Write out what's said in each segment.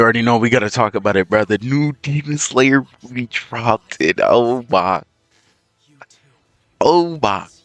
You already know we gotta talk about it, bro. The new Demon Slayer movie dropped it. Oh my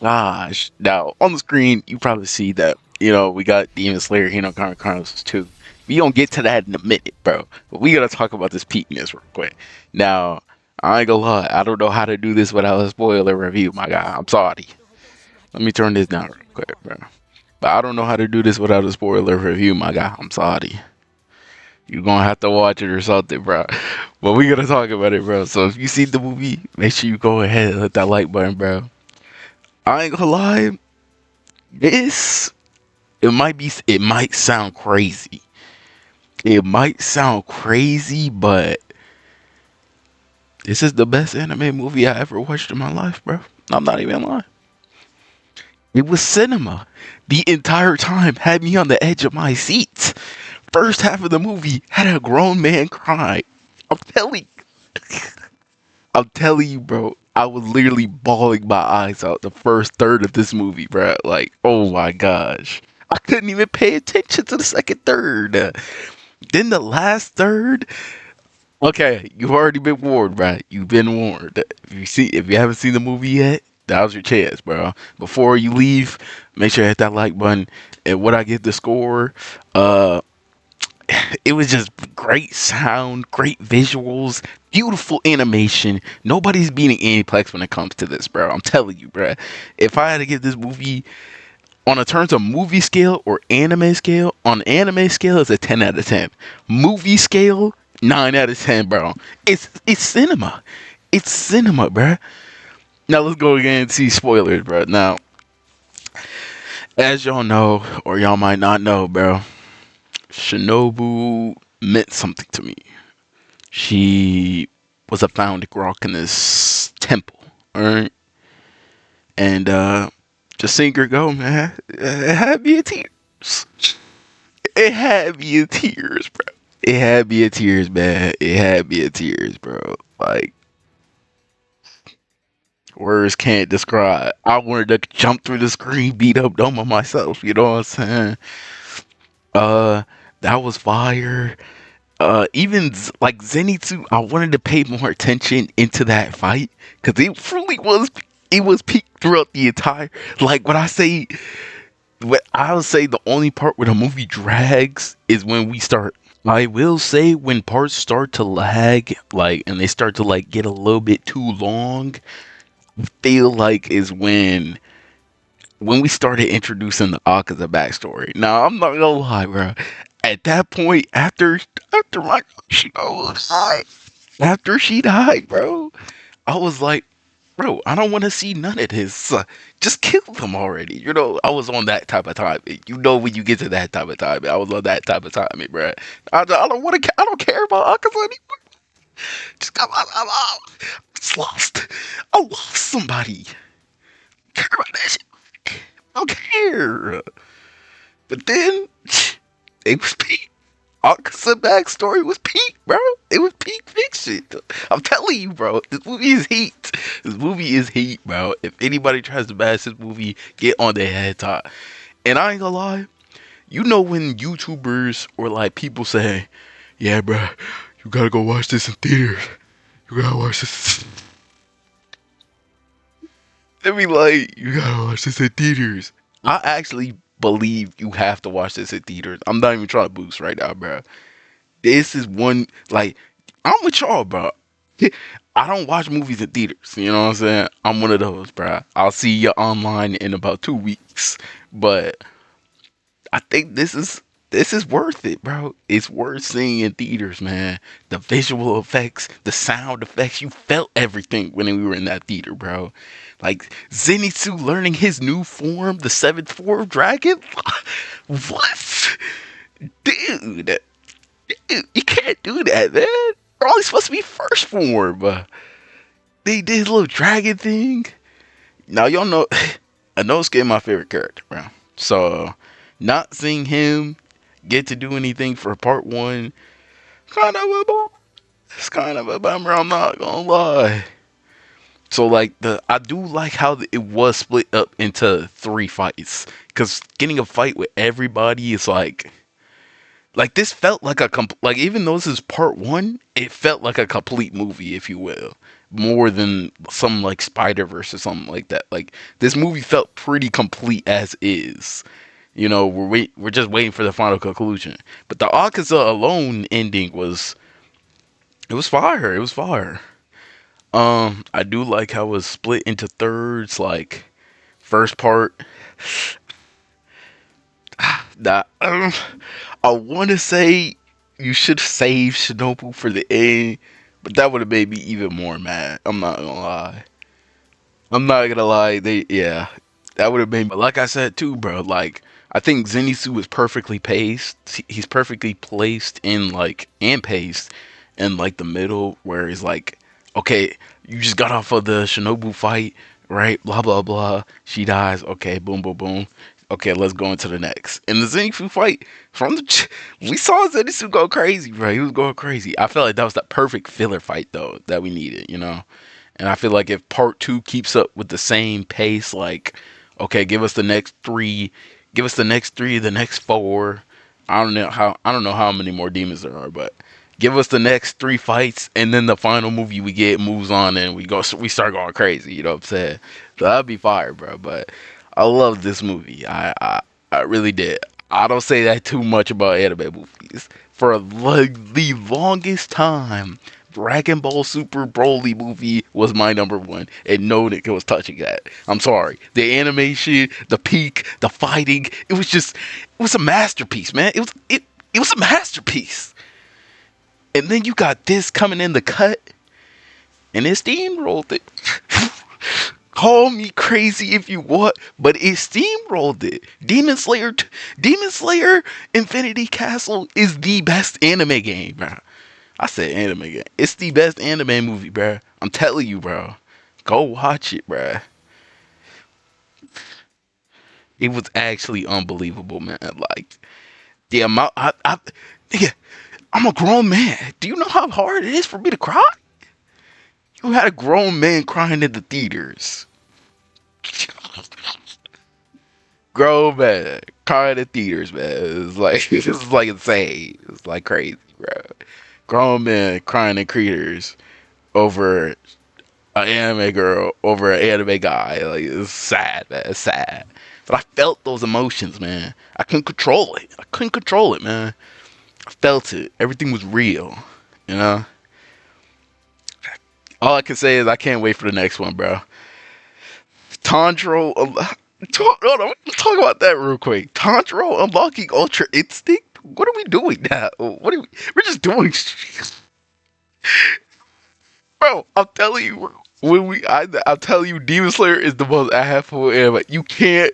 gosh. Now, on the screen, you probably see that, we got Demon Slayer Hinokan Chronicles 2. We gonna get to that in a minute, bro. But we gotta talk about this peakness real quick. Now, I ain't gonna lie, I don't know how to do this without a spoiler review, my guy. I'm sorry. Let me turn this down real quick, bro. But I don't know how to do this without a spoiler review, my guy. I'm sorry. You're gonna have to watch it or something, bro. But we gotta talk about it, bro. So if you see the movie, make sure you go ahead and hit that like button, bro. I ain't gonna lie, this it might sound crazy. It might sound crazy, but this is the best anime movie I ever watched in my life, bro. I'm not even lying. It was cinema. The entire time had me on the edge of my seat. First half of the movie had a grown man cry. I'm telling I'm telling you, bro. I was literally bawling my eyes out the first third of this movie, bro. Like, oh my gosh. I couldn't even pay attention to the second third. Then the last third. Okay, you've already been warned, bro. You've been warned. If you haven't seen the movie yet, that was your chance, bro. Before you leave, make sure you hit that like button. And what I get the score, uh, it was just great sound, great visuals, beautiful animation. Nobody's beating Aniplex when it comes to this, bro. I'm telling you, bro. If I had to give this movie on a terms of movie scale or anime scale, on anime scale, it's a 10 out of 10. Movie scale, 9 out of 10, bro. It's cinema. It's cinema, bro. Now let's go again and see spoilers, bro. Now, as y'all know, or y'all might not know, bro, Shinobu meant something to me. She was a founding rock in this temple, alright? And just seeing her go, man, it had me in tears. It had me in tears, bro. It had me in tears, man. It had me in tears, bro. Like, words can't describe. I wanted to jump through the screen, beat up Doma myself, you know what I'm saying? Uh, that was fire. Even like Zenitsu, I wanted to pay more attention into that fight because it truly was. It was peak throughout the entire. Like when I say, what I would say, the only part where the movie drags is when we start. I will say when parts start to lag, like, and they start to like get a little bit too long. Feel like is when we started introducing the Akaza backstory. Now I'm not gonna lie, bro. At that point, after my she died, after she died, bro, I was like, bro, I don't want to see none of this. Just kill them already. You know, I was on that type of time. You know, when you get to that type of time, I was on that type of time, bro. I don't want to. I don't care about Akaza anymore. Just I'm just lost. I lost somebody. Care about that shit. I don't care. But then it was peak. Akaza backstory was peak, bro. It was peak fiction. I'm telling you, bro. This movie is heat. This movie is heat, bro. If anybody tries to bash this movie, get on their head top. And I ain't gonna lie, you know when YouTubers or like people say, "Yeah, bro, you gotta go watch this in theaters. You gotta watch this." They be like, "You gotta watch this in theaters." I actually believe you have to watch this in theaters. I'm not even trying to boost right now, bro. This is one like I'm with y'all, bro. I don't watch movies in theaters. You know what I'm saying? I'm one of those, bro. I'll see you online in about 2 weeks, but I think this is worth it, bro. It's worth seeing in theaters, man. The visual effects, the sound effects, you felt everything when we were in that theater, bro. Like Zenitsu learning his new form, the seventh form dragon. What, dude? You can't do that, man. They're only supposed to be first form. They did a little dragon thing. Now y'all know Inosuke my favorite character, bro. So not seeing him get to do anything for part one, kind of a bummer. It's kind of a bummer. I'm not gonna lie. So like I do like how it was split up into three fights, because getting a fight with everybody is like Like this felt like like even though this is part one, it felt like a complete movie, if you will, more than some like Spider Verse or something like that. Like this movie felt pretty complete as is. You know, we're just waiting for the final conclusion. But the Akaza alone ending was it was fire. It was fire. I do like how it was split into thirds. Like first part, that I want to say you should save Shinobu for the end, but that would have made me even more mad. I'm not gonna lie. I'm not gonna lie. Yeah, that would have made me. Like I said too, bro. Like I think Zenitsu is perfectly paced. He's perfectly placed in like and paced in like the middle, where he's like, okay, you just got off of the Shinobu fight, right? Blah blah blah. She dies. Okay, boom boom boom. Okay, let's go into the next. In the Zenitsu fight, we saw Zenitsu go crazy, bro. He was going crazy. I felt like that was the perfect filler fight though that we needed, you know. And I feel like if part two keeps up with the same pace, like, okay, give us the next three, the next four. I don't know how many more demons there are, but give us the next three fights, and then the final movie we get moves on, and we start going crazy. You know what I'm saying? So that'd be fire, bro. But I love this movie. I really did. I don't say that too much about anime movies. For the longest time, Dragon Ball Super Broly movie was my number one, and no nigga was touching that. I'm sorry. The animation, the peak, the fighting, it was a masterpiece, man. It was a masterpiece. And then you got this coming in the cut, and it steamrolled it. Call me crazy if you want, but it steamrolled it. Demon Slayer Infinity Castle is the best anime game, bro. I said anime game. It's the best anime movie, bro. I'm telling you, bro. Go watch it, bro. It was actually unbelievable, man. Like the amount, nigga, I'm a grown man. Do you know how hard it is for me to cry? You had a grown man crying in the theaters. Grown man crying in theaters, man. It's like it's like insane. It's like crazy, bro. Grown men crying in theaters over an anime girl over an anime guy. Like it's sad, man. It's sad. But I felt those emotions, man. I couldn't control it. I couldn't control it, man. I felt it. Everything was real. You know. All I can say is I can't wait for the next one, bro. Tanjiro. Hold on, let's talk about that real quick. Tanjiro unlocking Ultra Instinct. What are we doing now? We're just doing, bro. I'm telling you, I'm telling you, Demon Slayer is the most asshole ever. You can't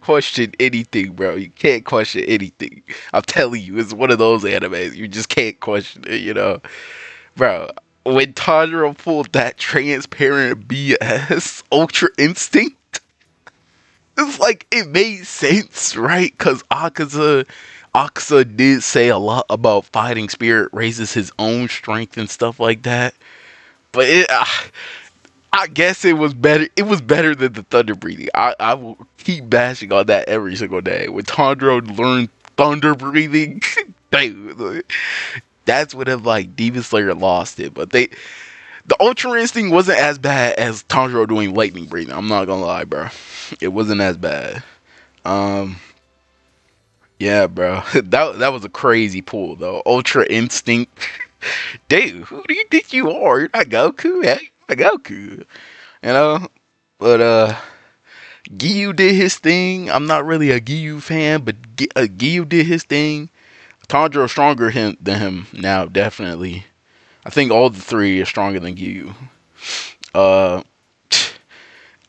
question anything, bro. You can't question anything. I'm telling you, it's one of those animes. You just can't question it, you know, bro. When Tanjiro pulled that transparent BS Ultra Instinct, it's like it made sense, right? Because Akaza did say a lot about fighting spirit raises his own strength and stuff like that. But I guess it was better. It was better than the thunder breathing. I will keep bashing on that every single day. When Tanjiro learned thunder breathing, dude, that's when like Demon Slayer lost it. But the Ultra Instinct wasn't as bad as Tanjiro doing lightning breathing. I'm not gonna lie, bro. It wasn't as bad. Um, yeah, bro. That was a crazy pull though. Ultra Instinct. Dude, who do you think you are? You're not Goku, hey? You're not Goku. You know? But Giyu did his thing. I'm not really a Giyu fan, but Giyu did his thing. Tanjiro stronger than him now, definitely. I think all the three are stronger than Giyu. Uh,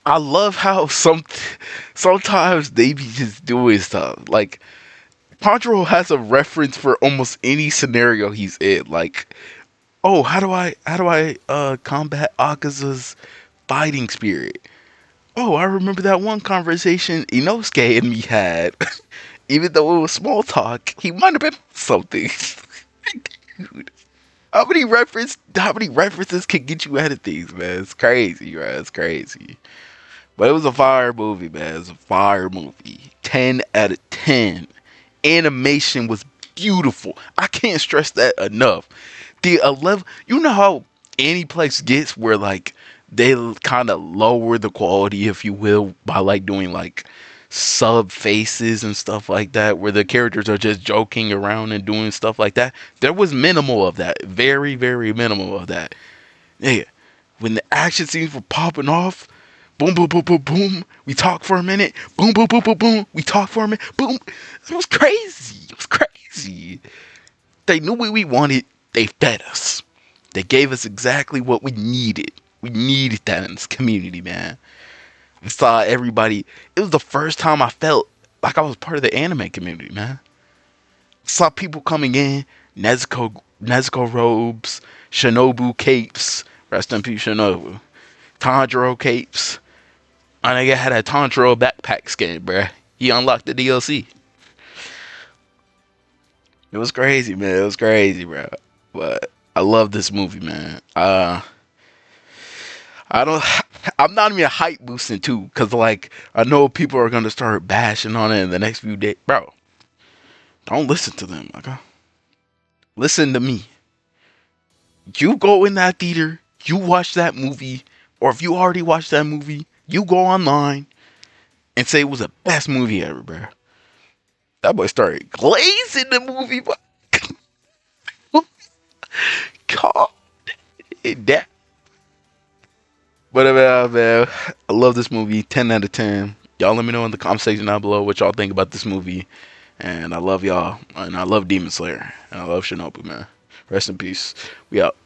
I love how sometimes they be just doing stuff. Like Tanjiro has a reference for almost any scenario he's in. Like, oh, how do I combat Akaza's fighting spirit? Oh, I remember that one conversation Inosuke and me had. Even though it was small talk, he might have been something. Dude, how many references can get you out of things, man? It's crazy, right? It's crazy. But it was a fire movie, man. It was a fire movie. 10 out of 10. Animation was beautiful. I can't stress that enough. The 11, you know how Aniplex gets where like they kind of lower the quality, if you will, by like doing like sub faces and stuff like that, where the characters are just joking around and doing stuff like that. There was minimal of that, very, very minimal of that. Yeah, when the action scenes were popping off, boom, boom, boom, boom, boom. We talk for a minute. Boom, boom, boom, boom, boom. We talk for a minute. Boom. It was crazy. It was crazy. They knew what we wanted. They fed us. They gave us exactly what we needed. We needed that in this community, man. I saw everybody. It was the first time I felt like I was part of the anime community, man. I saw people coming in, Nezuko robes, Shinobu capes. Rest in peace, Shinobu. Tanjiro capes. My nigga had a Tanjiro backpack skin, bruh. He unlocked the DLC. It was crazy, man. It was crazy, bro. But I love this movie, man. I don't. I'm not even hype boosting too, cause like I know people are gonna start bashing on it in the next few days, bro. Don't listen to them, okay? Listen to me. You go in that theater, you watch that movie, or if you already watched that movie, you go online and say it was the best movie ever, bro. That boy started glazing the movie, but God, that. But man, I love this movie. 10 out of 10. Y'all let me know in the comment section down below what y'all think about this movie. And I love y'all. And I love Demon Slayer. And I love Shinobu, man. Rest in peace. We out.